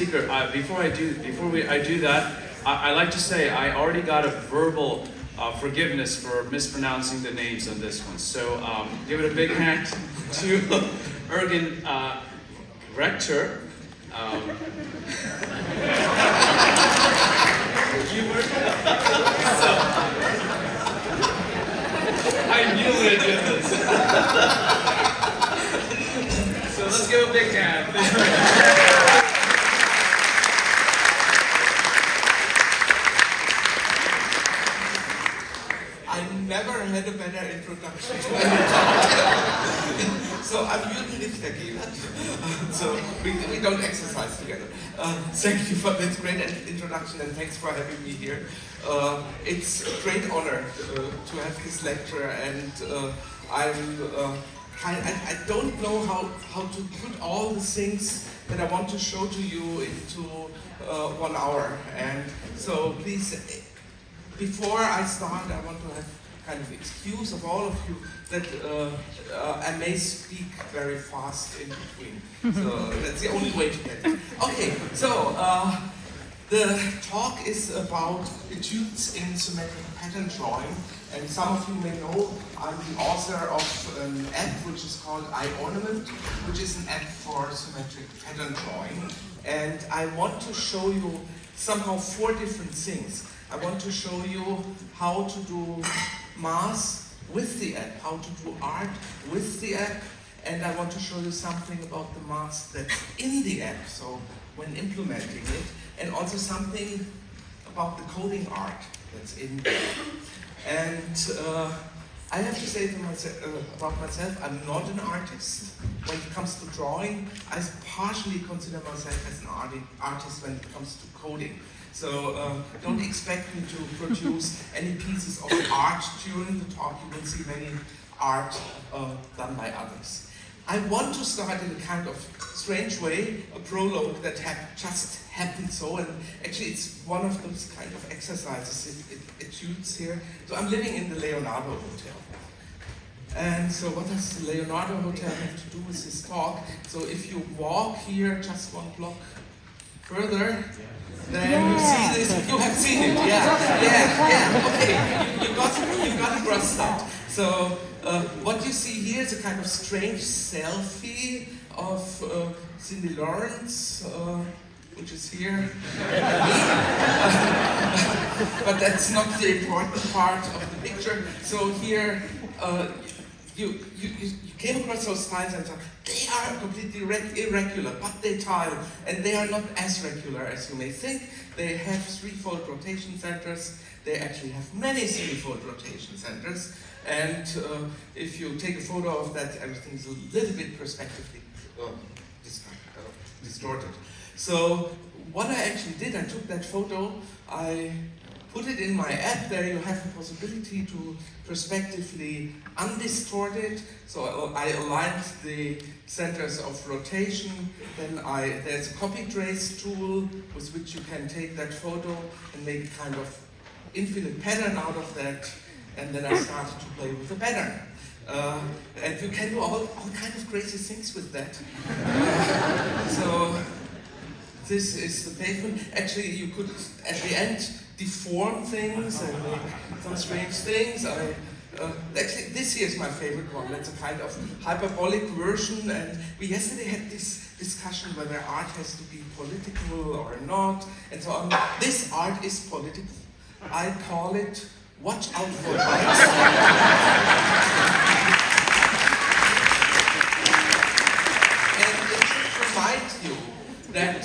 Before I do that, I like to say I already got a verbal forgiveness for mispronouncing the names on this one. So give it a big hand to Ergen Richter. I knew when I did this. So let's give a big hand. I never had a better introduction to any talk. So I'm usually Richter-Gebert. So we don't exercise together. Thank you for this great introduction and thanks for having me here. It's a great honor to have this lecture, and I don't know how to put all the things that I want to show to you into 1 hour. And so please, before I start, I want to have kind of excuse of all of you that I may speak very fast in between. So that's the only way to get it. Okay, so the talk is about etudes in symmetric pattern drawing. And some of you may know I'm the author of an app which is called iOrnament, which is an app for symmetric pattern drawing. And I want to show you somehow 4 different things. I want to show you how to do math with the app, how to do art with the app, and I want to show you something about the math that's in the app, so when implementing it, and also something about the coding art that's in there. And I have to say about myself, I'm not an artist. When it comes to drawing, I partially consider myself as an artist when it comes to coding. So don't expect me to produce any pieces of art during the talk. You will see many art done by others. I want to start in a kind of strange way, a prologue that just happened so, and actually it's one of those kind of exercises, etudes here. So I'm living in the Leonardo Hotel. And so what does the Leonardo Hotel have to do with this talk? So if you walk here just 1 block further, then you see this. You have seen it, yeah. Okay, you got to grasp that. So what you see here is a kind of strange selfie of Cindy Lawrence, which is here. But that's not the important part of the picture. So here, you came across those tiles and thought, they are completely irregular, but they tile, and they are not as regular as you may think. They have 3-fold rotation centers. They actually have many 3-fold rotation centers. And if you take a photo of that, everything is a little bit perspectively distorted. So what I actually did, I took that photo, I put it in my app. There you have the possibility to perspectively undistort it. So I aligned the centers of rotation. Then there's a copy trace tool with which you can take that photo and make a kind of infinite pattern out of that. And then I started to play with the pattern. And you can do all kinds of crazy things with that. So this is the pavement. Actually, you could, at the end, deform things and make some strange things. Actually, this here is my favorite one. That's a kind of hyperbolic version. And we yesterday had this discussion whether art has to be political or not, and so on. This art is political. I call it "Watch Out for Bikes." And it should remind you that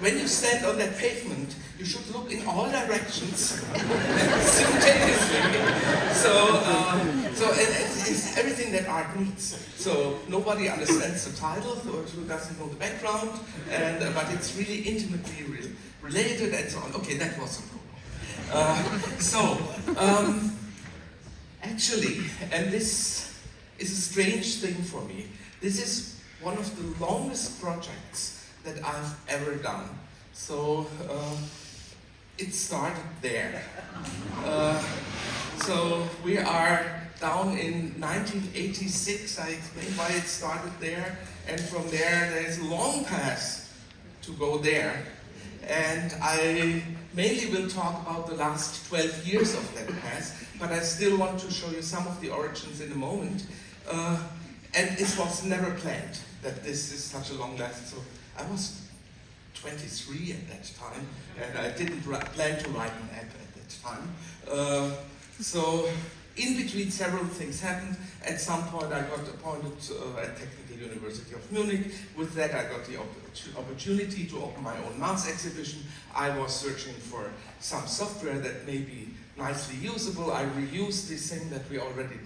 when you stand on that pavement, you should look in all directions simultaneously. So it's everything that art needs. So nobody understands the title or who doesn't know the background, but it's really intimately related and so on. Okay, that was the problem. Actually, and this is a strange thing for me, this is one of the longest projects that I've ever done. So it started there. So we are down in 1986. I explained why it started there, and from there there's a long path to go there. And I mainly will talk about the last 12 years of that path, but I still want to show you some of the origins in a moment. And it was never planned that this is such a long list. So I was 23 at that time, and I didn't plan to write an app at that time. So in between, several things happened. At some point, I got appointed at Technical University of Munich. With that, I got the opportunity to open my own mass exhibition. I was searching for some software that may be nicely usable. I reused this thing that we already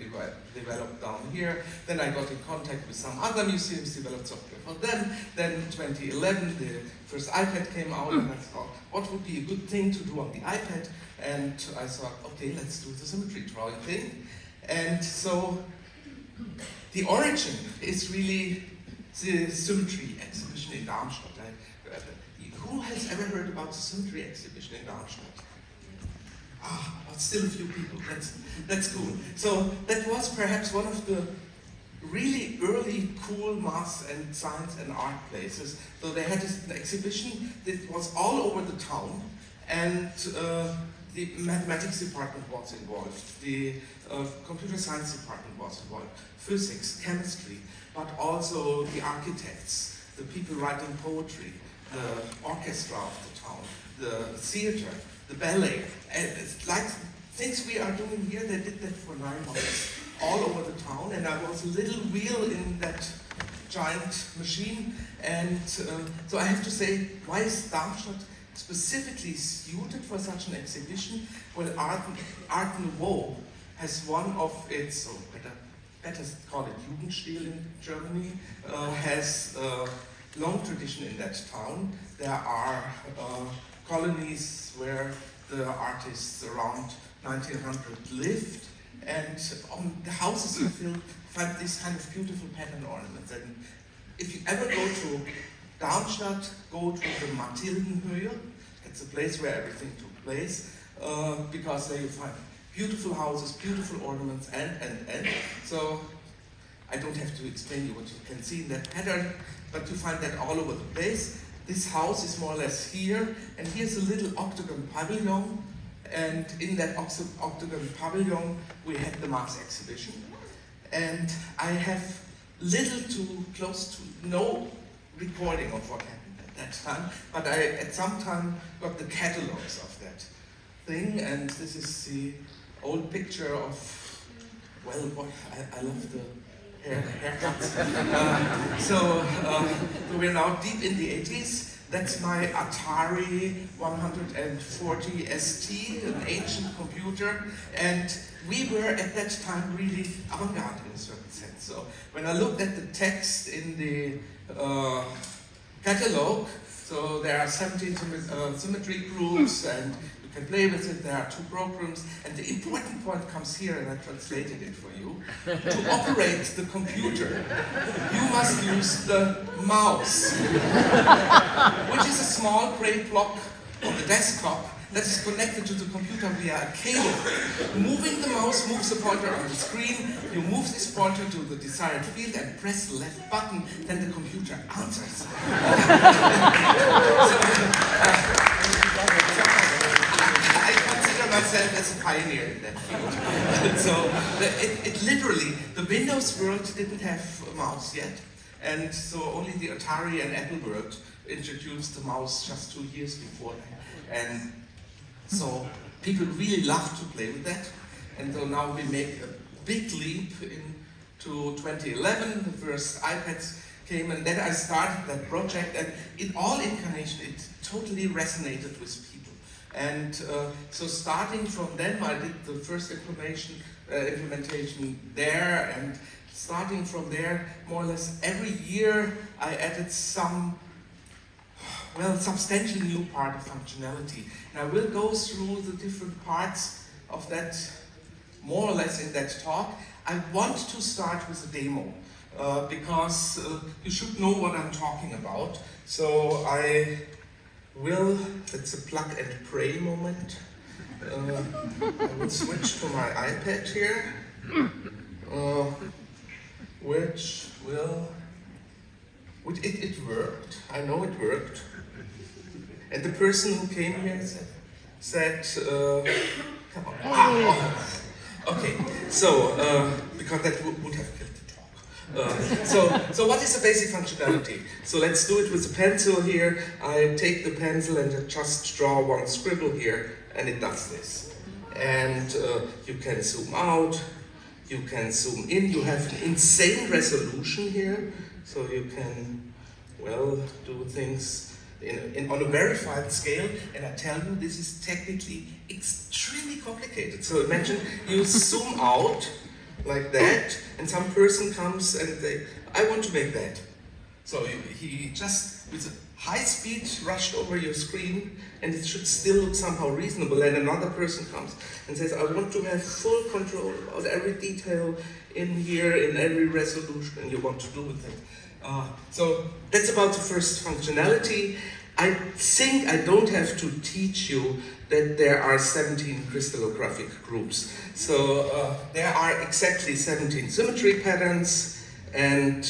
developed down here. Then I got in contact with some other museums, developed software for them. Then in 2011, the first iPad came out, and I thought, what would be a good thing to do on the iPad? And I thought, okay, let's do the symmetry drawing thing. And so the origin is really the symmetry exhibition in Darmstadt. Who has ever heard about the symmetry exhibition in Darmstadt? But still a few people, that's cool. So that was perhaps one of the really early cool math and science and art places. So they had this exhibition that was all over the town, and the mathematics department was involved, the computer science department was involved, physics, chemistry, but also the architects, the people writing poetry, the orchestra of the town, the theater, the ballet. And it's like things we are doing here, they did that for 9 months, all over the town, and I was a little wheel in that giant machine. And so I have to say, why is Darmstadt specifically suited for such an exhibition? Well, Art Nouveau has one of its, or better call it Jugendstil in Germany, has a long tradition in that town. There are colonies where the artists around 1900 lived, and on the houses you find these kind of beautiful pattern ornaments. And if you ever go to Darmstadt, go to the Mathildenhöhe. It's a place where everything took place, because there you find beautiful houses, beautiful ornaments, and. So I don't have to explain you what you can see in that pattern, but you find that all over the place. This house is more or less here, and here's a little octagon pavilion, and in that octagon pavilion we had the mass exhibition. And I have little to close to no recording of what happened at that time, but I at some time got the catalogs of that thing, and this is the old picture of, well, I love the haircuts. So we're now deep in the 80s. That's my Atari 140 ST, an ancient computer, and we were at that time really avant-garde in a certain sense. So when I looked at the text in the catalog, so there are 17 symmetry groups, and you can play with it. There are 2 programs, and the important point comes here, and I translated it for you. To operate the computer, you must use the mouse, which is a small gray block on the desktop that is connected to the computer via a cable. Moving the mouse moves the pointer on the screen. You move this pointer to the desired field and press the left button, then the computer answers. I consider myself as a pioneer in that field. So it literally, the Windows world didn't have a mouse yet, and so only the Atari and Apple world introduced the mouse just 2 years before that. And so people really love to play with that, and so now we make a big leap into 2011. The first iPads came, and then I started that project, and in all incarnation it totally resonated with people. And so starting from then, I did the first implementation there, and starting from there, more or less every year I added some substantial new part of functionality. And I will go through the different parts of that more or less in that talk. I want to start with a demo because you should know what I'm talking about. So I will, it's a plug and pray moment. I will switch to my iPad here, which will, it worked. I know it worked. And the person who came here said come on. Ah, oh. Okay, so, because that would have killed the talk. So what is the basic functionality? So let's do it with a pencil here. I take the pencil and I just draw one scribble here, and it does this. And you can zoom out, you can zoom in, you have an insane resolution here, so you can, well, do things on a verified scale, and I tell you, this is technically extremely complicated. So imagine you zoom out like that, and some person comes and they, I want to make that. So he just, with a high speed, rushed over your screen, and it should still look somehow reasonable, and another person comes and says, I want to have full control of every detail in here, in every resolution, and you want to do with it. So that's about the first functionality. I think I don't have to teach you that there are 17 crystallographic groups. So there are exactly 17 symmetry patterns, and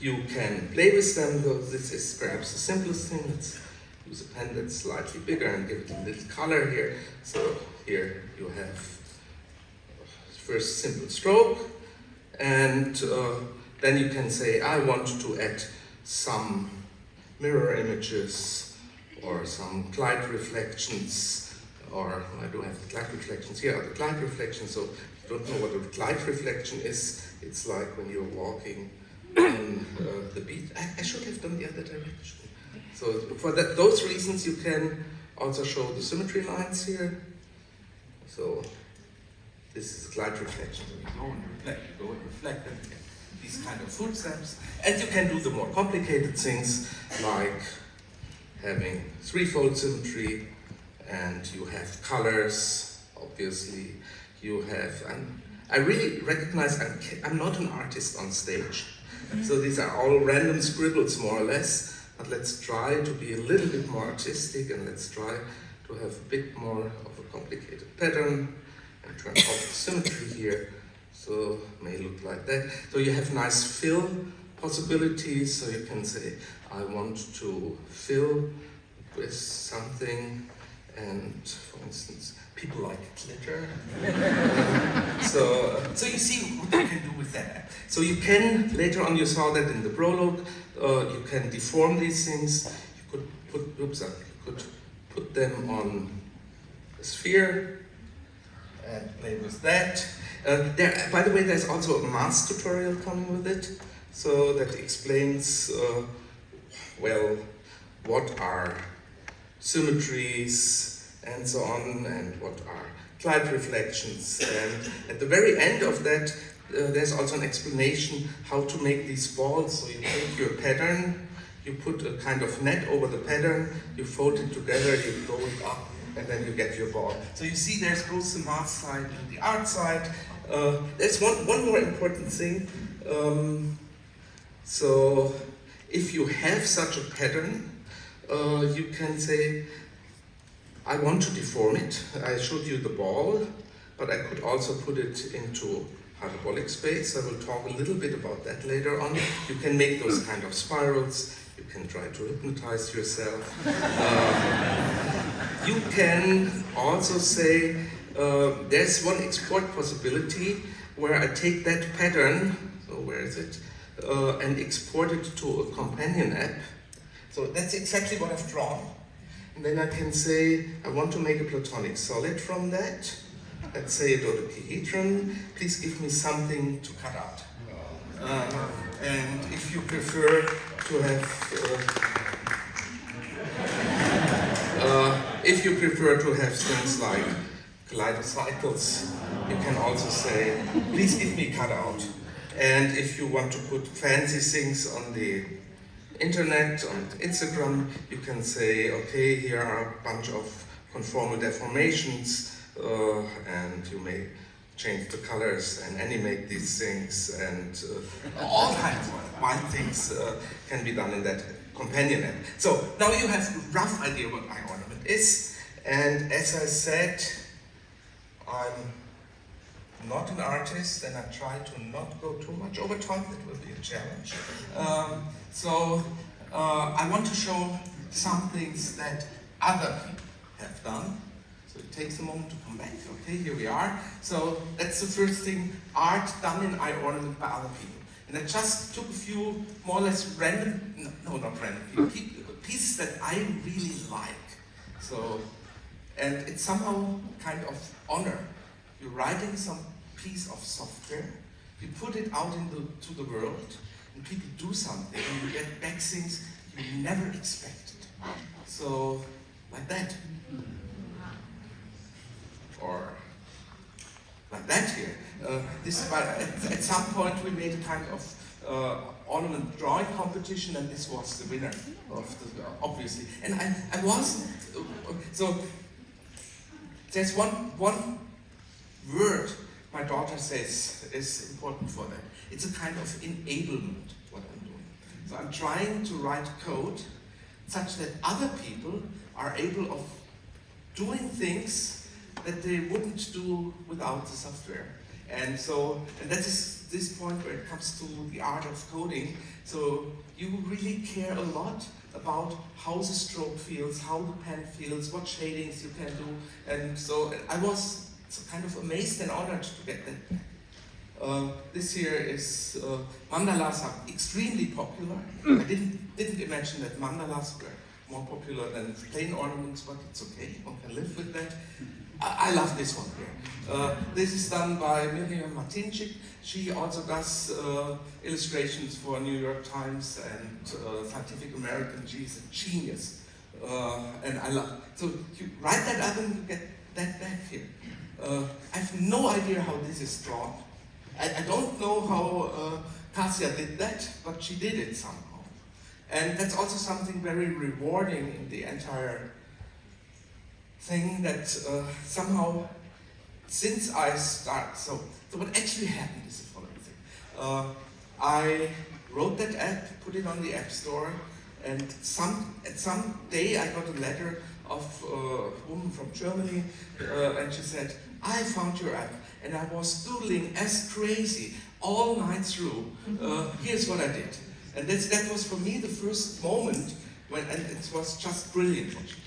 you can play with them, though this is perhaps the simplest thing. Let's use a pen that's slightly bigger and give it a little color here. So here you have first simple stroke, and then you can say, I want to add some mirror images or some Clyde reflections, or I don't have the Clyde reflections. Here are the Clyde reflections, so if you don't know what a Clyde reflection is, it's like when you're walking on the beach. I should have done the other direction. So for those reasons, you can also show the symmetry lines here. So this is a Clyde reflection. So you go and reflect, and get these kind of footsteps. And you can do the more complicated things, like having threefold symmetry, and you have colors, obviously. You have, I really recognize I'm not an artist on stage. So these are all random scribbles, more or less. But let's try to be a little bit more artistic, and let's try to have a bit more of a complicated pattern and turn off the symmetry here. So it may look like that. So you have nice fill possibilities. So you can say, I want to fill with something, and for instance, people like glitter. So you see what you can do with that. So you can, later on you saw that in the prologue, you can deform these things. You could put them on a sphere and play with that. By the way, there's also a math tutorial coming with it, so that explains, well, what are symmetries and so on, and what are Clyde reflections. And at the very end of that, there's also an explanation how to make these balls. So you take your pattern, you put a kind of net over the pattern, you fold it together, you blow it up, and then you get your ball. So you see there's both the math side and the art side. There's one more important thing. So if you have such a pattern, you can say, I want to deform it. I showed you the ball, but I could also put it into hyperbolic space. I will talk a little bit about that later on. You can make those kind of spirals. You can try to hypnotize yourself. You can also say, there's one export possibility where I take that pattern, so where is it, and export it to a companion app. So that's exactly what I've drawn. And then I can say, I want to make a platonic solid from that. Let's say a dodecahedron. Please give me something to cut out. And if you prefer to have things like kaleidocycles, you can also say, please give me cutout. And if you want to put fancy things on the internet, on Instagram, you can say, okay, here are a bunch of conformal deformations, and you may change the colors and animate these things, and all kinds of wild things can be done in that companion app. So now you have a rough idea what iOrnament is, and as I said, I'm not an artist, and I try to not go too much over time. That will be a challenge. I want to show some things that other people have done. So it takes a moment to come back. Okay, here we are. So that's the first thing, art done in iOrnament by other people. And I just took a few more or less random, no, not random, pieces that I really like. So, and it's somehow kind of honor. You're writing some piece of software, you put it out into the world, and people do something, and you get back things you never expected. So, like that. Or like that here. This is at some point we made a kind of ornament drawing competition, and this was the winner of the, obviously. And I was, so there's one word my daughter says is important for that. It's a kind of enablement, what I'm doing. So I'm trying to write code such that other people are able of doing things that they wouldn't do without the software. And so, and that is this point where it comes to the art of coding. So you really care a lot about how the stroke feels, how the pen feels, what shadings you can do. And so I was kind of amazed and honored to get that. This here is mandalas are extremely popular. I didn't imagine that mandalas were more popular than plain ornaments, but it's okay, one can live with that. I love this one here. This is done by Miriam Martinczyk. She also does illustrations for New York Times and Scientific American. She's a genius. And I love it. So you write that up and you get that back here. I have no idea how this is drawn. I don't know how Kasia did that, but she did it somehow. And that's also something very rewarding in the entire thing, that somehow, since I start, so what actually happened is the following thing. I wrote that app, put it on the App Store, and at some day I got a letter of a woman from Germany, and she said, I found your app, and I was doodling as crazy all night through. Here's what I did. And that was for me the first moment when, and it was just brilliant what she did.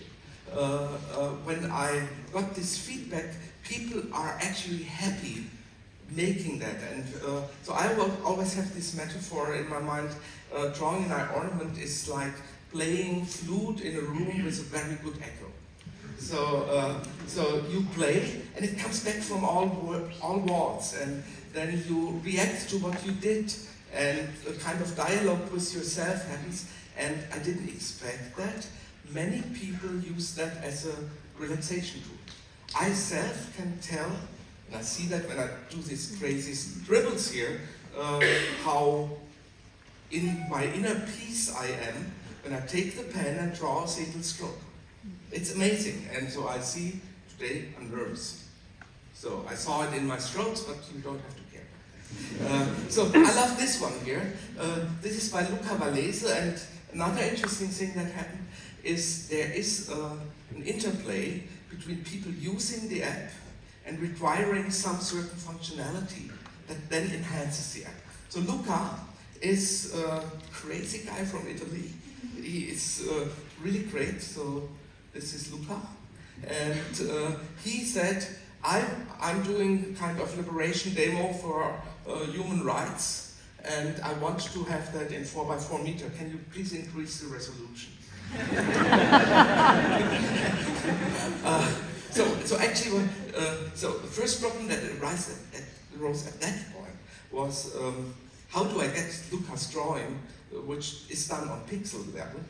When I got this feedback, people are actually happy making that. And so I will always have this metaphor in my mind. Drawing an iOrnament is like playing flute in a room with a very good echo. So you play, and it comes back from all walls, and then you react to what you did, and a kind of dialogue with yourself happens. And I didn't expect that. Many people use that as a relaxation tool. I self can tell, and I see that when I do these crazy dribbles here, how in my inner peace I am when I take the pen and draw a single stroke. It's amazing. And so I see today I'm nervous. So I saw it in my strokes, but you don't have to care. So I love this one here. This is by Luca Vallese, and another interesting thing that happened is there is an interplay between people using the app and requiring some certain functionality that then enhances the app. So Luca is a crazy guy from Italy. He is really great. So this is Luca. And he said, I'm doing kind of liberation demo for human rights, and I want to have that in 4x4 meter. Can you please increase the resolution? So actually, so the first problem that arose at that point was how do I get Luca's drawing, which is done on pixel level,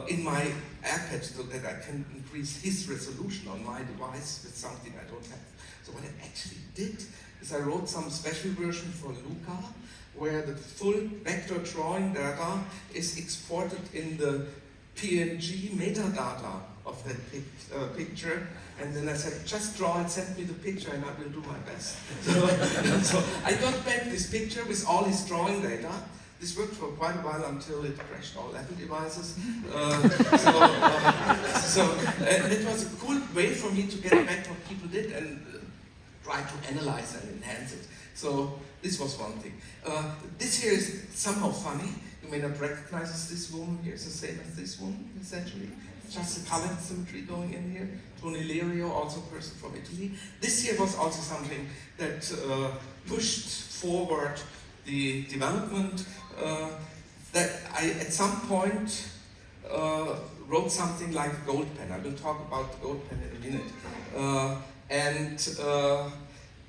in my iPad so that I can increase his resolution on my device with something I don't have. So what I actually did is I wrote some special version for Luca where the full vector drawing data is exported in the PNG metadata of that picture, and then I said, just draw it, send me the picture, and I will do my best. So I got back this picture with all his drawing data. This worked for quite a while until it crashed all Apple devices. And it was a cool way for me to get back what people did and try to analyze and enhance it. So this was one thing. This here is somehow funny. You may not recognize this woman here. It's the same as this woman, essentially. Just the color symmetry going in here. Tony Lerio, also a person from Italy. This here was also something that pushed forward the development. That I, at some point, wrote something like gold pen. I will talk about the gold pen in a minute.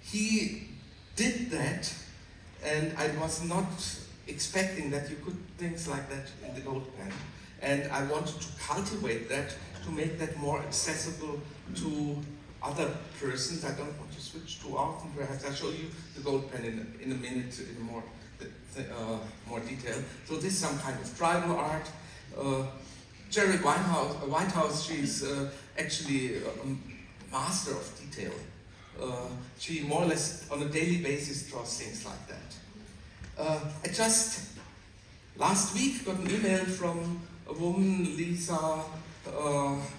He did that, and I was not expecting that you could things like that in the gold pen. And I wanted to cultivate that, to make that more accessible to other persons. I don't want to switch too often, perhaps I'll show you the gold pen in a minute in more detail. So this is some kind of tribal art. Jerry Whitehouse, she's actually a master of detail. She more or less on a daily basis draws things like that. I just last week got an email from a woman, Lisa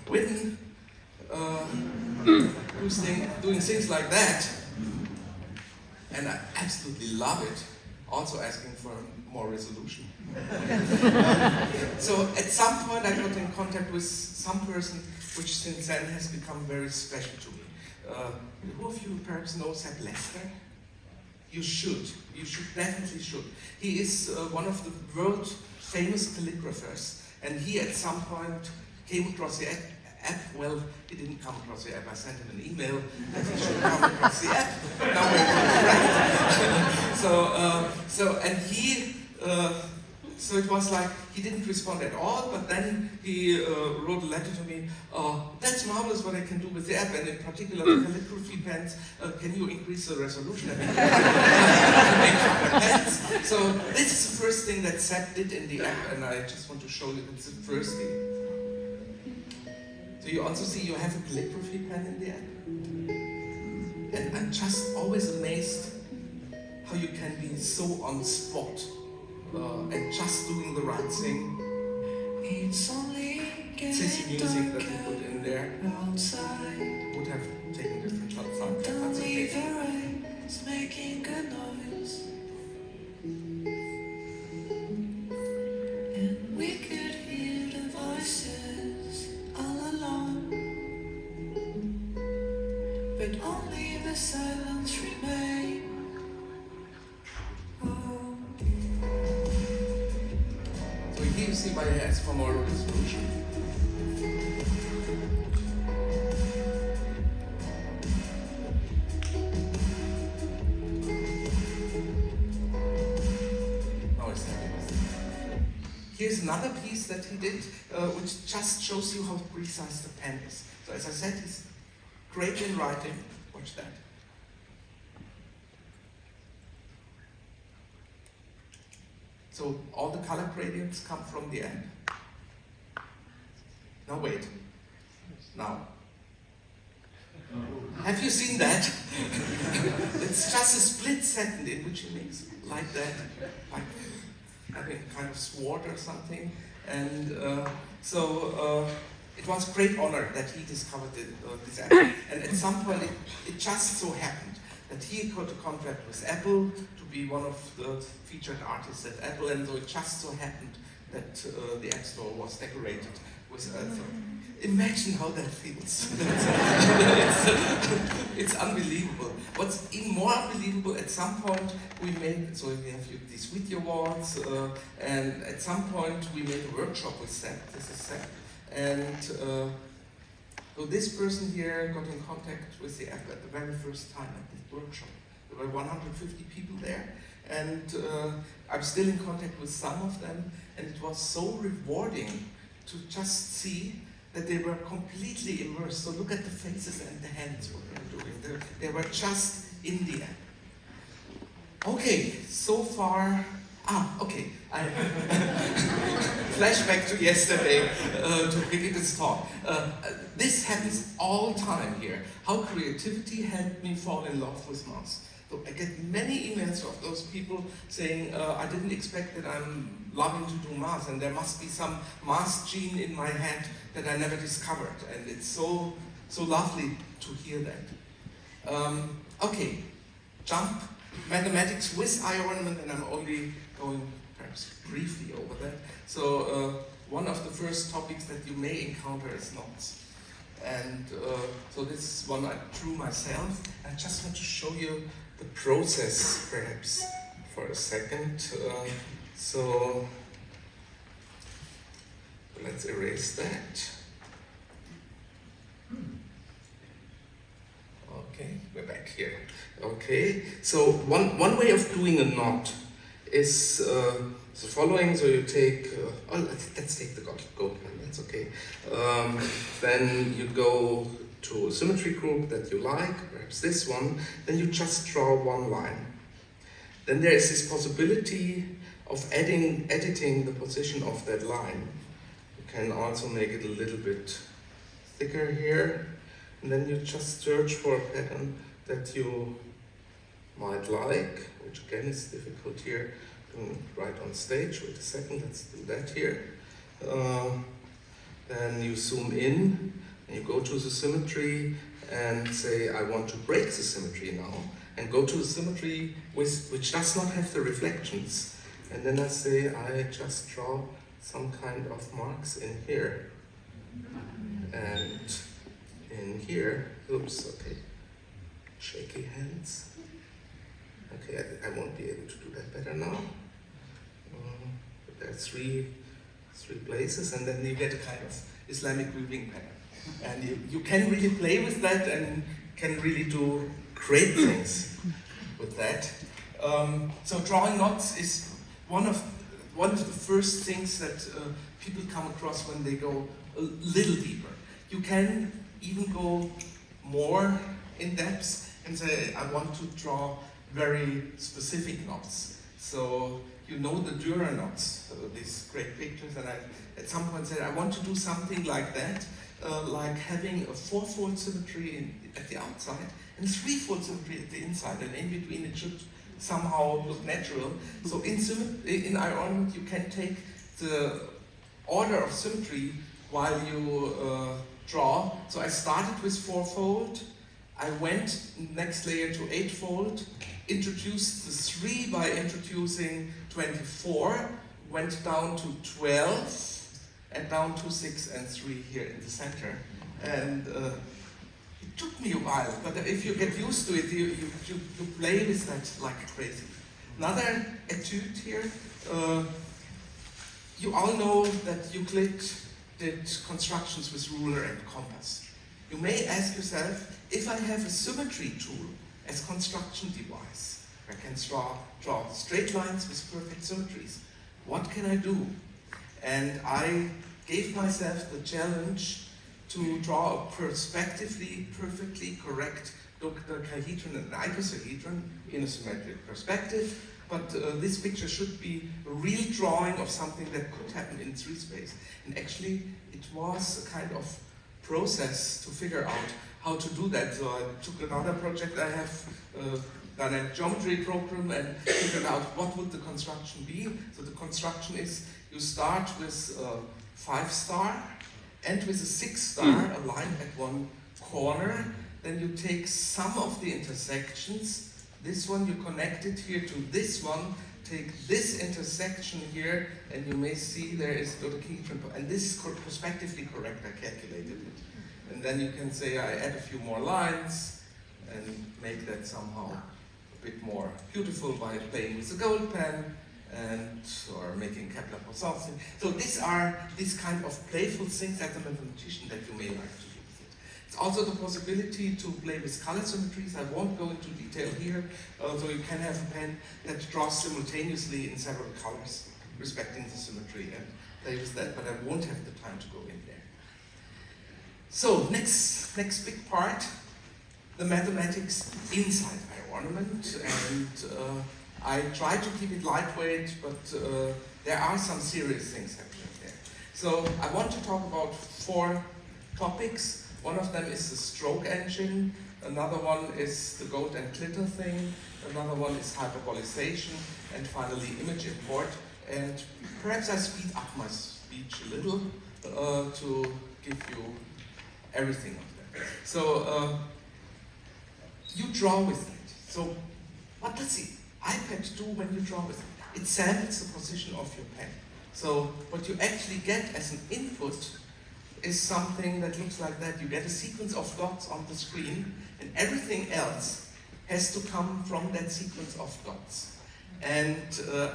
Witten, who's doing things like that, and I absolutely love it. Also asking for more resolution. So at some point I got in contact with some person which since then has become very special to me. Who of you perhaps know Sepp Lester? You should. You should, definitely should. He is one of the world famous calligraphers, and he at some point came across the app. Well, he didn't come across the app. I sent him an email that he should come across the app. Now we're so it was like he didn't respond at all, but then he wrote a letter to me. That's marvelous what I can do with the app, and in particular the calligraphy pens. Can you increase the resolution? So this is the first thing that Sepp did in the app, and I just want to show you that's the first thing. So you also see you have a calligraphy pen in the app. And I'm just always amazed how you can be so on spot and just doing the right thing. It's easy music that you put in there. Would have taken different shots like that. That's okay. Making good noise. And we could hear the voices all along, but only the silence remained. So here you see why I asked for more resolution. Here's another piece that he did, which just shows you how precise the pen is. So as I said, he's great in writing. Watch that. So all the color gradients come from the end. Now wait. Now. Have you seen that? It's just a split second in which he makes like that. Like having kind of sword or something, and it was a great honor that he discovered this app. And at some point, it just so happened that he got a contract with Apple to be one of the featured artists at Apple, and so it just so happened that the App Store was decorated with. Imagine how that feels. It's unbelievable. What's even more unbelievable, at some point we made, so we have these video awards, and at some point we made a workshop with Sepp. This is Sepp. And so this person here got in contact with the app at the very first time at this workshop. There were 150 people there, and I'm still in contact with some of them, and it was so rewarding to just see that they were completely immersed. So look at the faces and the hands, what they're doing. They were just in the app. Okay, so far, okay. I flashback to yesterday to begin this talk. This happens all the time here. How creativity helped me fall in love with math. So I get many emails of those people saying, I didn't expect that I'm loving to do math, and there must be some math gene in my head that I never discovered. And it's so lovely to hear that. Okay, jump mathematics with iOrnament, and I'm only going perhaps briefly over that. So one of the first topics that you may encounter is knots. And so this is one I drew myself. I just want to show you the process perhaps for a second. So let's erase that. Okay, we're back here. Okay, so one way of doing a knot is the following. So you take, let's take the goat pen, that's okay. Then you go to a symmetry group that you like, perhaps this one, then you just draw one line. Then there is this possibility of editing the position of that line. You can also make it a little bit thicker here, and then you just search for a pattern that you might like, which again is difficult here right on stage. Wait a second, let's do that here. Then you zoom in, and you go to the symmetry and say, I want to break the symmetry now, and go to the symmetry which does not have the reflections. And then I say, I just draw some kind of marks in here. And in here, oops, okay, shaky hands. Okay, I won't be able to do that better now. But there are three places, and then you get a kind of Islamic weaving pattern. And you can really play with that and can really do great things with that. So drawing knots is one of the first things that people come across when they go a little deeper. You can even go more in depth and say, I want to draw very specific knots. So you know the Dürer knots, these great pictures, and I at some point said, I want to do something like that, like having a 4-fold symmetry at the outside and 3-fold symmetry at the inside, and in between it should somehow look natural. So in iOrnament you can take the order of symmetry while you draw. So I started with 4-fold, I went next layer to 8-fold, introduced the 3 by introducing 24, went down to 12, and down to 6 and 3 here in the center. And it took me a while, but if you get used to it, you play with that like crazy. Another etude here, you all know that Euclid did constructions with ruler and compass. You may ask yourself, if I have a symmetry tool as construction device, I can draw straight lines with perfect symmetries, what can I do? And I gave myself the challenge to draw a perspectively perfectly correct dodecahedron and icosahedron in a symmetric perspective. But this picture should be a real drawing of something that could happen in 3 space. And actually, it was a kind of process to figure out how to do that. So I took another project I have done a geometry program and figured out what would the construction be. So the construction is you start with a 5-star and with a 6-star aligned at one corner. Then you take some of the intersections. This one you connect it here to this one. Take this intersection here, and you may see there is dodecahedron, and this is prospectively correct. I calculated it. And then you can say I add a few more lines and make that somehow a bit more beautiful by playing with the gold pen or making Kepler-Poisson. So these are these kind of playful things as a mathematician that you may like to do with it. It's also the possibility to play with color symmetries. I won't go into detail here. So you can have a pen that draws simultaneously in several colors, respecting the symmetry, and play with that, but I won't have the time to go in there. So next big part, the mathematics inside iOrnament, and I try to keep it lightweight, but there are some serious things happening there. So I want to talk about 4 topics. One of them is the stroke engine, another one is the goat and glitter thing, another one is hyperbolization, and finally image import. And perhaps I speed up my speech a little to give you everything of that. So you draw with it. So what does the iPad do when you draw with it? it samples the position of your pen. So what you actually get as an input is something that looks like that. You get a sequence of dots on the screen, and everything else has to come from that sequence of dots. And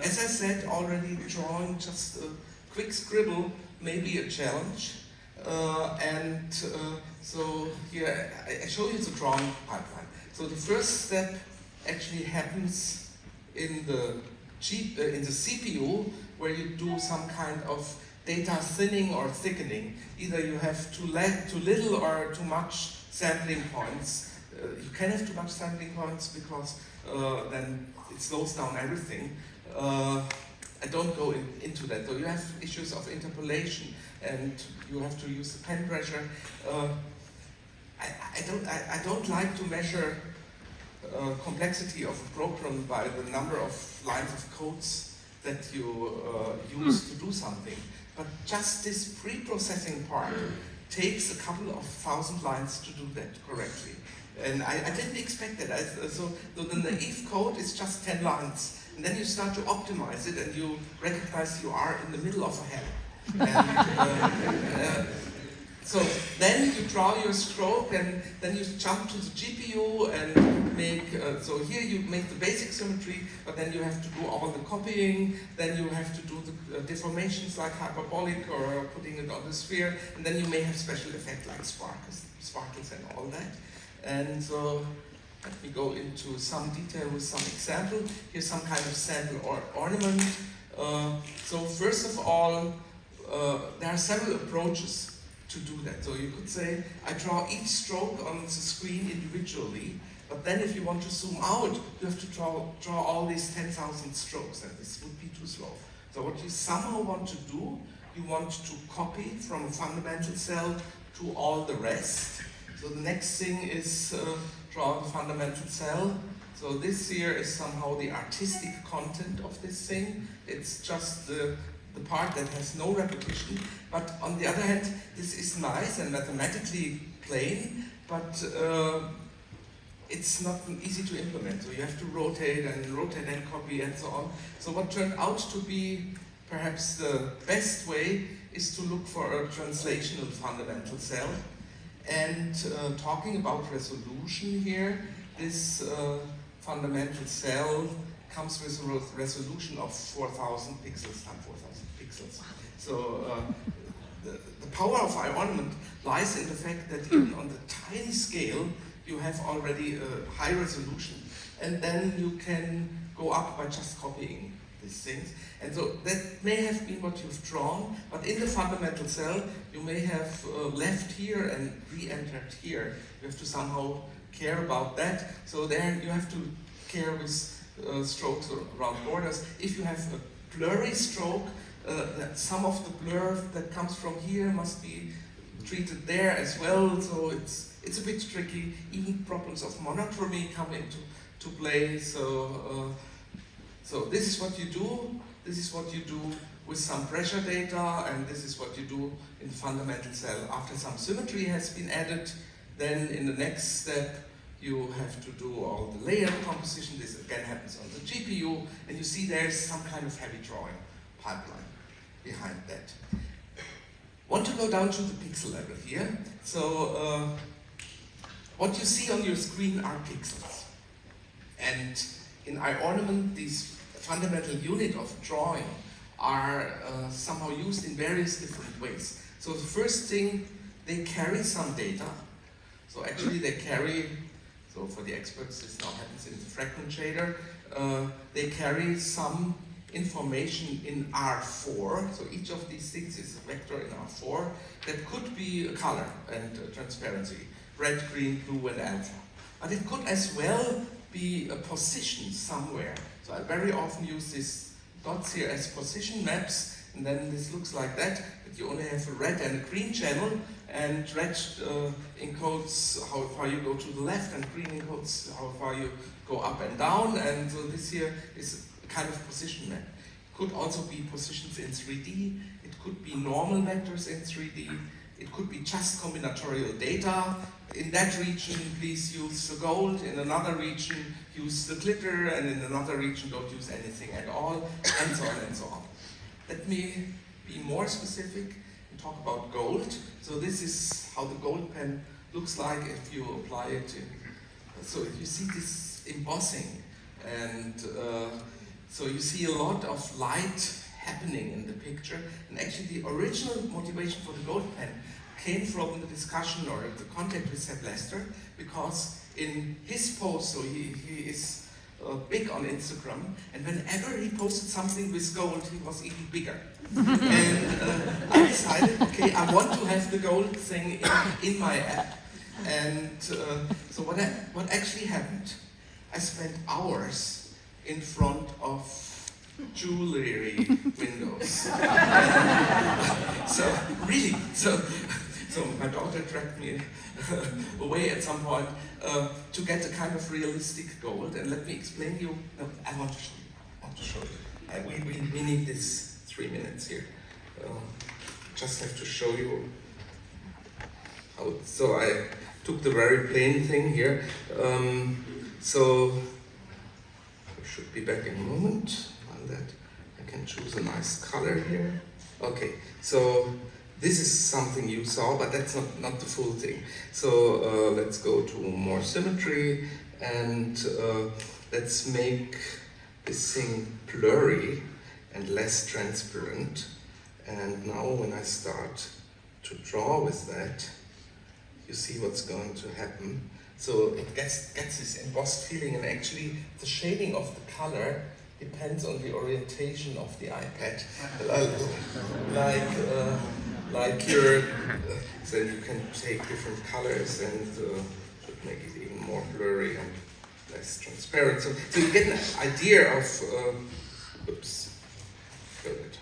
as I said already, drawing just a quick scribble may be a challenge. So here I show you the drawing pipeline. So the first step actually happens in the CPU, where you do some kind of data thinning or thickening. Either you have too little or too much sampling points. You can have too much sampling points because then it slows down everything. I don't go into that. So you have issues of interpolation, and you have to use the pen pressure. I don't like to measure complexity of a program by the number of lines of codes that you use to do something. But just this pre-processing part takes a couple of thousand lines to do that correctly. And I didn't expect that. So the naive code is just 10 lines. And then you start to optimize it, and you recognize you are in the middle of a hell. And, so then you draw your stroke, and then you jump to the GPU and make, so here you make the basic symmetry, but then you have to do all the copying, then you have to do the deformations like hyperbolic or putting it on the sphere, and then you may have special effects like sparkles and all that. And so let me go into some detail with some example. Here's some kind of sample or ornament. So first of all, there are several approaches to do that. So you could say, I draw each stroke on the screen individually, but then if you want to zoom out, you have to draw all these 10,000 strokes, and this would be too slow. So what you somehow want to do, you want to copy from a fundamental cell to all the rest. So the next thing is draw the fundamental cell. So this here is somehow the artistic content of this thing. It's just the part that has no repetition. But on the other hand, this is nice and mathematically plain, but it's not easy to implement. So you have to rotate and copy and so on. So what turned out to be perhaps the best way is to look for a translational fundamental cell. And talking about resolution here, this fundamental cell comes with a resolution of 4,000 pixels times 4,000 pixels. So the power of iOrnament lies in the fact that even on the tiny scale, you have already a high resolution, and then you can go up by just copying these things. And so that may have been what you've drawn, but in the fundamental cell, you may have left here and re-entered here. You have to somehow care about that. So there you have to care with strokes around borders. If you have a blurry stroke, some of the blur that comes from here must be treated there as well. So it's a bit tricky. Even problems of monotony come into play. So this is what you do. This is what you do with some pressure data, and this is what you do in the fundamental cell. After some symmetry has been added, then in the next step, you have to do all the layer composition. This again happens on the GPU, and you see there's some kind of heavy drawing pipeline behind that. Want to go down to the pixel level here. So what you see on your screen are pixels. And in iOrnament, these fundamental unit of drawing are somehow used in various different ways. So the first thing, they carry some data. So actually they carry, so for the experts this now happens in the fragment shader, they carry some information in R4. So each of these things is a vector in R4 that could be a color and transparency, red, green, blue, and alpha. But it could as well be a position somewhere. So I very often use these dots here as position maps, and then this looks like that, but you only have a red and a green channel, and red encodes how far you go to the left, and green encodes how far you go up and down, and so this here is a kind of position map. It could also be positions in 3D, it could be normal vectors in 3D, it could be just combinatorial data, in that region, please use the gold. In another region, use the glitter. And in another region, don't use anything at all, and so on and so on. Let me be more specific and talk about gold. So this is how the gold pen looks like if you apply it. So you see this embossing, and so you see a lot of light happening in the picture. And actually the original motivation for the gold pen came from the discussion or the contact with Sepp Lester, because in his post, so he is big on Instagram, and whenever he posted something with gold, he was even bigger. And I decided, okay, I want to have the gold thing in my app. And so what actually happened, I spent hours in front of jewelry windows. So really, so my daughter dragged me away at some point to get a kind of realistic gold. And let me explain you. No, I want to show you. We need this 3 minutes here. Just have to show you how. So I took the very plain thing here. So I should be back in a moment. On that, I can choose a nice color here. Okay, so this is something you saw, but that's not the full thing. So let's go to more symmetry, and let's make this thing blurry and less transparent. And now when I start to draw with that, you see what's going to happen. So it gets this embossed feeling, and actually the shading of the color depends on the orientation of the iPad. Like your, so you can take different colors and should make it even more blurry and less transparent. So you get an idea of, oops, good.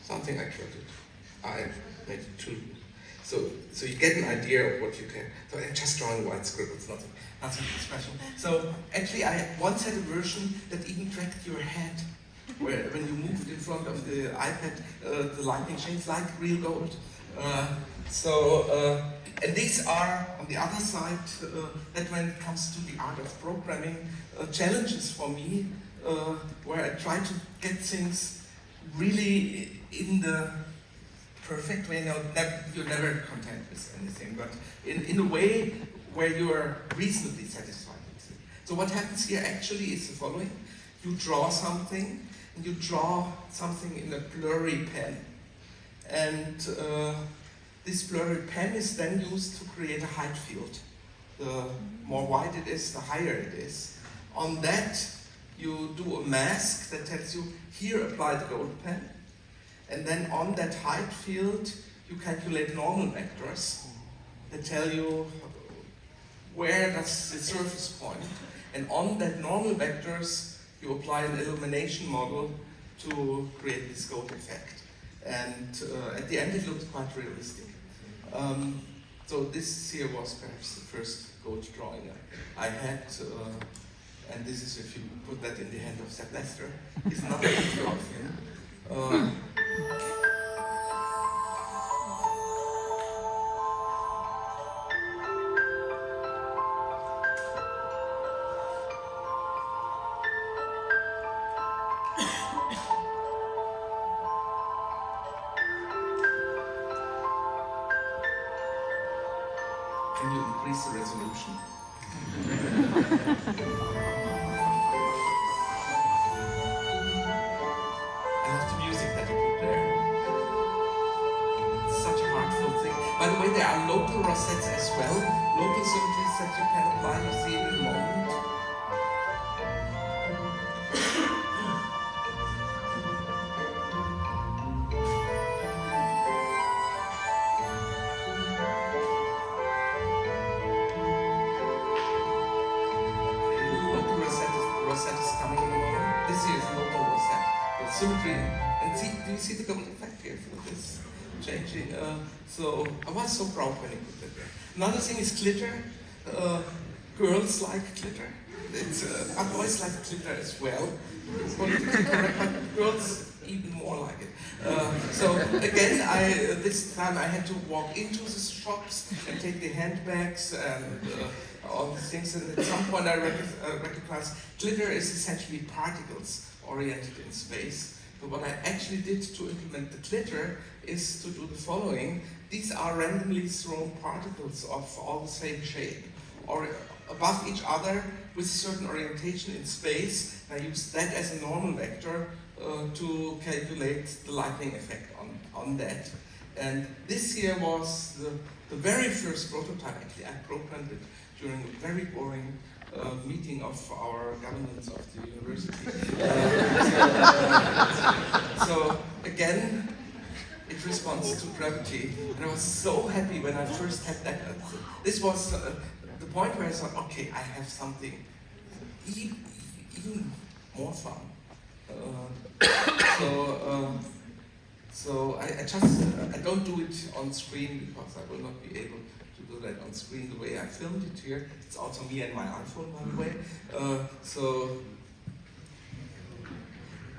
Something I created. I made it too. So you get an idea of what you can. So I'm just drawing white scribbles, nothing special. So actually, I once had a version that even tracked your head, where when you moved in front of the iPad, the lighting changed like real gold. And these are on the other side. That when it comes to the art of programming, challenges for me, where I try to get things really in the perfect way. Now, you're never content with anything, but in a way where you are reasonably satisfied with it. So what happens here actually is the following. You draw something, and you draw something in a blurry pen. And this blurry pen is then used to create a height field. The more white it is, the higher it is. On that, you do a mask that tells you, here apply the gold pen. And then on that height field, you calculate normal vectors that tell you where does the surface point. And on that normal vectors, you apply an illumination model to create this gold effect. And at the end, it looks quite realistic. So this here was perhaps the first gold drawing I had. And this is, if you put that in the hand of Sepp Lester, it's not a picture of him. Can you increase the resolution? I love the music that you put there. It's such a heartfelt thing. By the way, there are local rosettes as well, local symmetries that you can apply. You see it in a moment. Symmetry, and see, do you see the gold effect here for this changing? So I was so proud when I put that there. Another thing is glitter. Girls like glitter. Boys like glitter as well. It's politically correct, but girls even more like it. So again, this time I had to walk into the shops and take the handbags and all these things. And at some point I recognized glitter is essentially particles oriented in space. So what I actually did to implement the glitter is to do the following. These are randomly thrown particles of all the same shape, or above each other with a certain orientation in space. I use that as a normal vector to calculate the lightning effect on that. And this here was the very first prototype. Actually, I programmed it during a very boring meeting of our governance of the university. So again, it responds to gravity. And I was so happy when I first had that. This was the point where I thought, okay, I have something even more fun. So I don't do it on screen because I will not be able to do that on screen the way I filmed it here. It's also me and my iPhone, by the way. So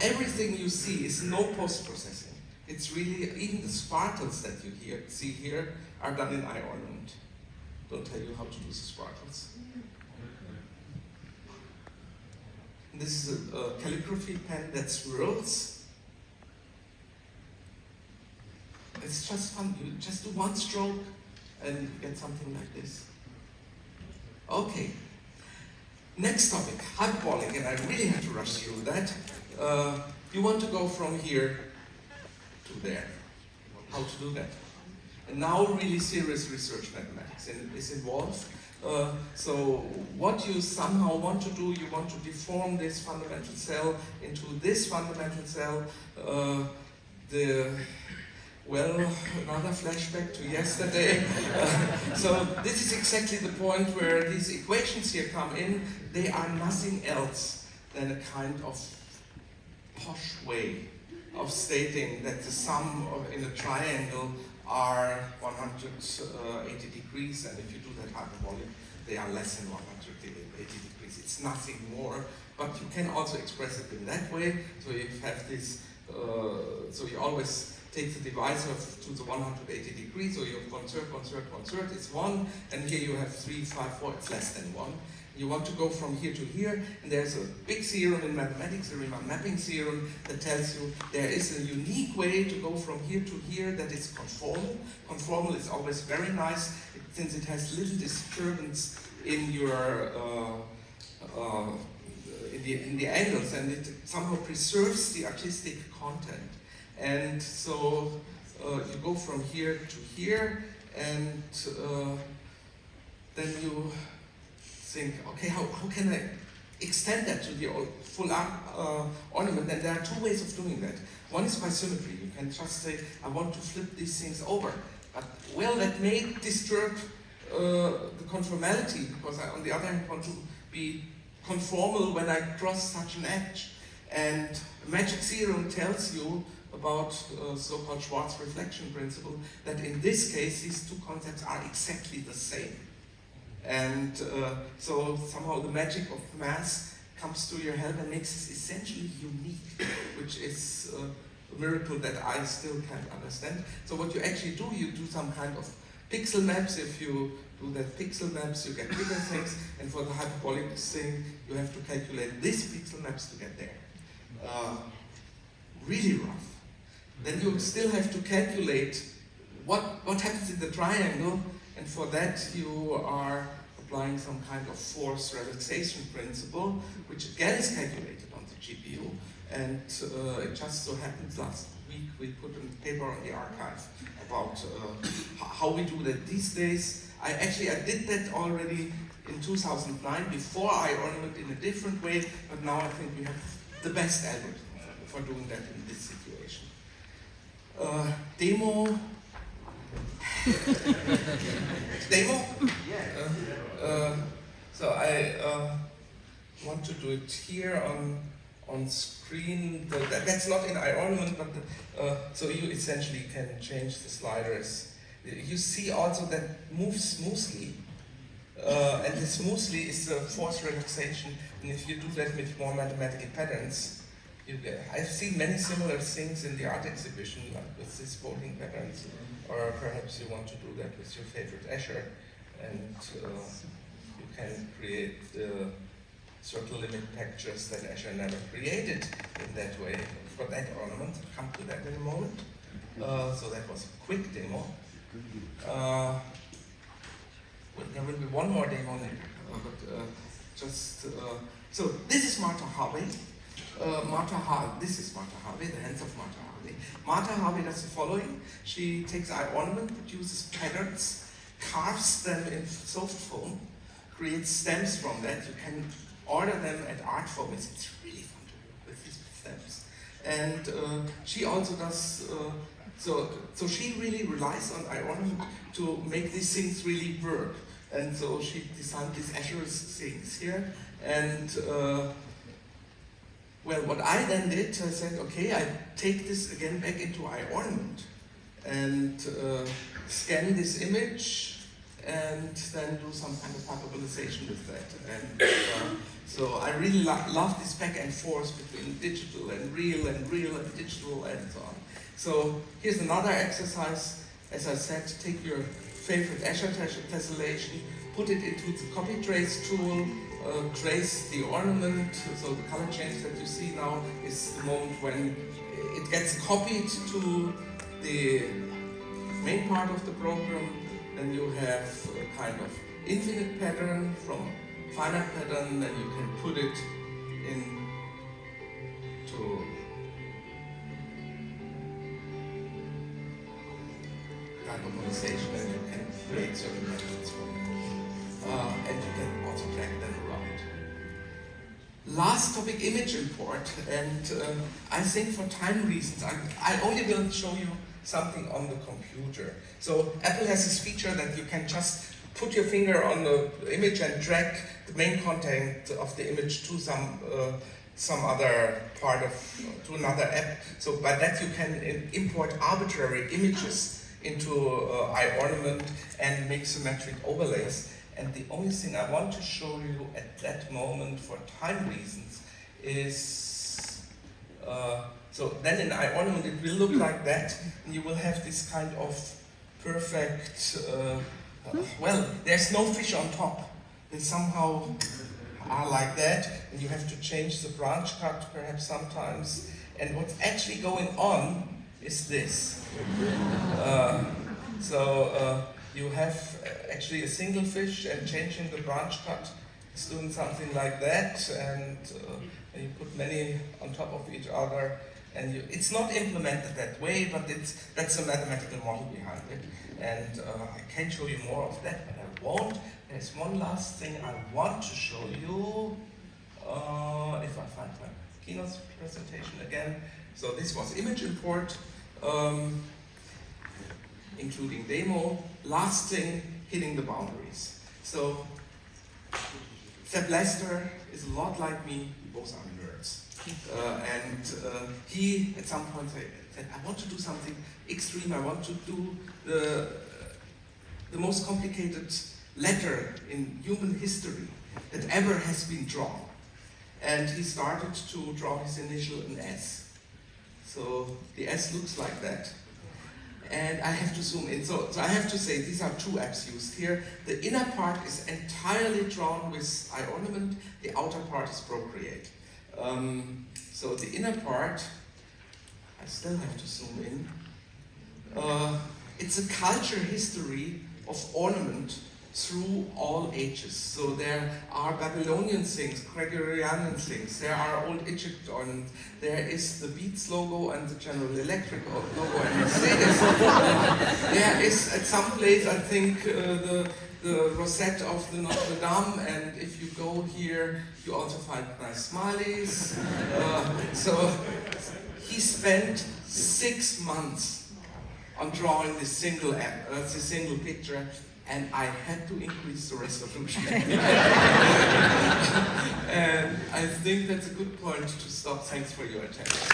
everything you see is no post-processing. It's really, even the sparkles that you see here are done in iOrnament. Don't tell you how to do the sparkles. This is a calligraphy pen that swirls. It's just fun. You just do one stroke and you get something like this. Okay. Next topic, hyperbolic, and I really have to rush through that. You want to go from here to there. How to do that? And now really serious research mathematics is involved. So what you somehow want to do, you want to deform this fundamental cell into this fundamental cell. Another flashback to yesterday. So this is exactly the point where these equations here come in. They are nothing else than a kind of posh way of stating that the sum in a triangle are 180 degrees, and if you do that hyperbolic, they are less than 180 degrees. It's nothing more, but you can also express it in that way. So you have this, so you always take the divisor to the 180 degrees, so you have one third, it's 1, and here you have 3, 5, 4, it's less than 1. You want to go from here to here, and there's a big theorem in mathematics, the Riemann mapping theorem, that tells you there is a unique way to go from here to here that is conformal. Conformal is always very nice, since it has little disturbance in your in the angles, and it somehow preserves the artistic content. And so you go from here to here, and then you think, okay, how can I extend that to the full ornament? And there are two ways of doing that. One is by symmetry. You can just say, I want to flip these things over. But, well, that may disturb the conformality, because I, on the other hand, want to be conformal when I cross such an edge. And the magic theorem tells you about so-called Schwarz reflection principle, that in this case, these two concepts are exactly the same. And so somehow the magic of math comes to your help and makes it essentially unique, which is a miracle that I still can't understand. So what you actually do, you do some kind of pixel maps. If you do that pixel maps, you get bigger things. And for the hyperbolic thing, you have to calculate these pixel maps to get there. Really rough. Then you still have to calculate what happens in the triangle. And for that, you are applying some kind of force relaxation principle, which again is calculated on the GPU. And it just so happens last week we put a paper on the archive about how we do that these days. I did that already in 2009, before iOrnament in a different way, but now I think we have the best algorithm for doing that in this situation. Demo? Yeah. So I want to do it here on screen. That's not in iOrnament, but so you essentially can change the sliders. You see also that moves smoothly, and the smoothly is the force relaxation. And if you do that with more mathematical patterns, I've seen many similar things in the art exhibition, like with these folding patterns, or perhaps you want to do that with your favorite Escher, and you can create the circle limit textures that Escher never created in that way. For that ornament, I'll come to that in a moment. So that was a quick demo. Well, there will be one more demo later, so this is Martha Harvey. This is Martha Harvey, the hands of Martha Harvey. Martha Harvey does the following. She takes iOrnament, produces patterns, carves them in soft foam, creates stems from that. You can order them at art formats. It's really fun to work with these stems. And she also does, so she really relies on iOrnament to make these things really work. And so she designed these Escher things here. And well, what I then did, I said, okay, I take this again back into iOrnament and scan this image and then do some kind of hyperbolization with that. And so I really love this back and forth between digital and real and digital and so on. So here's another exercise. As I said, take your favorite Escher tessellation, put it into the copy trace tool, trace the ornament. So the color change that you see now is the moment when it gets copied to the main part of the program. Then you have a kind of infinite pattern from finite pattern, then you can put it into hyperbolization, and you can create certain patterns from it. And you can also drag them around. Last topic, image import, and I think for time reasons, I only will show you something on the computer. So Apple has this feature that you can just put your finger on the image and drag the main content of the image to some other part to another app. So by that you can import arbitrary images into iOrnament and make symmetric overlays. And the only thing I want to show you at that moment for time reasons is, so then in iOrnament it will look like that, and you will have this kind of perfect, well, there's no fish on top. They somehow are like that, and you have to change the branch cut perhaps sometimes. And what's actually going on is this. You have actually a single fish, and changing the branch cut is doing something like that, and you put many on top of each other, and it's not implemented that way, but that's a mathematical model behind it. And I can show you more of that, but I won't. There's one last thing I want to show you, if I find my keynote presentation again. So this was image import, including demo. Last thing, hitting the boundaries. So Sepp Lester is a lot like me, we both are nerds. He at some point said, I want to do something extreme, I want to do the most complicated letter in human history that ever has been drawn. And he started to draw his initial in S. So the S looks like that. And I have to zoom in. So I have to say these are two apps used here. The inner part is entirely drawn with iOrnament. The outer part is Procreate. So the inner part, I still have to zoom in. It's a culture history of ornament through all ages. So there are Babylonian things, Gregorian things, there are old Egypt ornaments, there is the Beats logo and the General Electric logo and Mercedes. There is at some place, I think, the rosette of the Notre Dame, and if you go here, you also find nice smileys. So he spent 6 months on drawing this single picture, and I had to increase the resolution. And I think that's a good point to stop. Thanks for your attention.